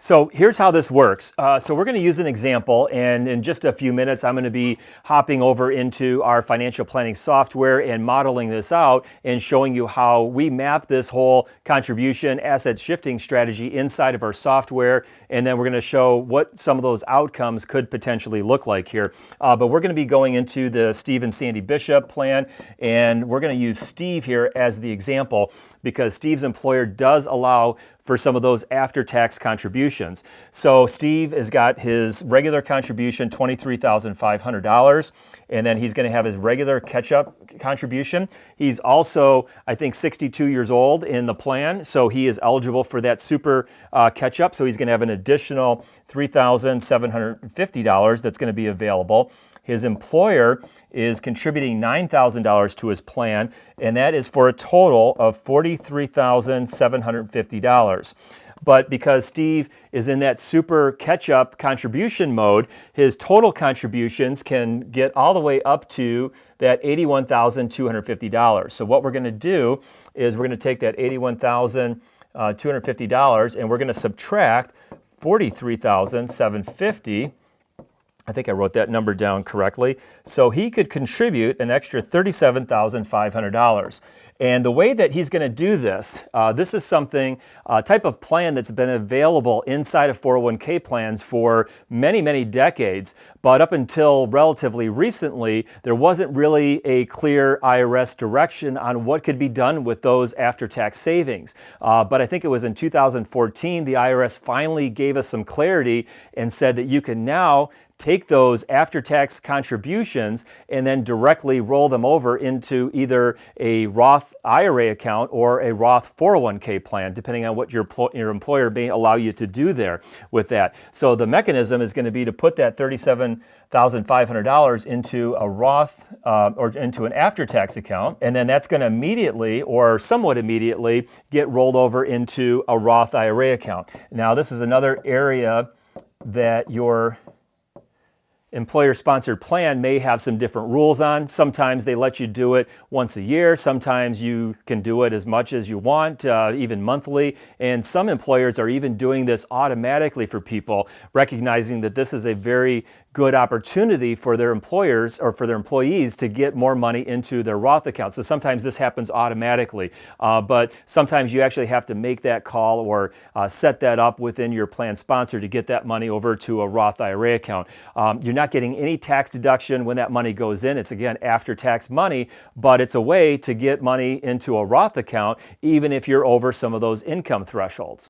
So here's how this works. So we're going to use an example, and in just a few minutes, I'm going to be hopping over into our financial planning software and modeling this out and showing you how we map this whole contribution asset shifting strategy inside of our software. And then we're going to show what some of those outcomes could potentially look like here. But we're going to be going into the Steve and Sandy Bishop plan, and we're going to use Steve here as the example because Steve's employer does allow for some of those after-tax contributions. So Steve has got his regular contribution, $23,500, and then he's going to have his regular catch-up contribution. He's also, I think, 62 years old in the plan, so he is eligible for that super catch-up. So he's going to have an additional $3,750 that's going to be available. His employer is contributing $9,000 to his plan, and that is for a total of $43,750. But because Steve is in that super catch-up contribution mode, his total contributions can get all the way up to that $81,250. So what we're going to do is we're going to take that $81,250 and we're going to subtract $43,750. I think I wrote that number down correctly. So he could contribute an extra $37,500. And the way that he's going to do this, this is something, a type of plan that's been available inside of 401k plans for many, many decades. But up until relatively recently, there wasn't really a clear IRS direction on what could be done with those after-tax savings. But I think it was in 2014, the IRS finally gave us some clarity and said that you can now take those after-tax contributions and then directly roll them over into either a Roth IRA account or a Roth 401k plan, depending on what your employer may allow you to do there with that. So the mechanism is going to be to put that $37,500 into a Roth or into an after-tax account, and then that's going to immediately or somewhat immediately get rolled over into a Roth IRA account. Now, this is another area that your employer-sponsored plan may have some different rules on. Sometimes they let you do it once a year. Sometimes you can do it as much as you want, even monthly. And some employers are even doing this automatically for people, recognizing that this is a very good opportunity for their employers or for their employees to get more money into their Roth account. So sometimes this happens automatically, but sometimes you actually have to make that call or set that up within your plan sponsor to get that money over to a Roth IRA account. You're not getting any tax deduction when that money goes in. It's again after-tax money, but it's a way to get money into a Roth account even if you're over some of those income thresholds.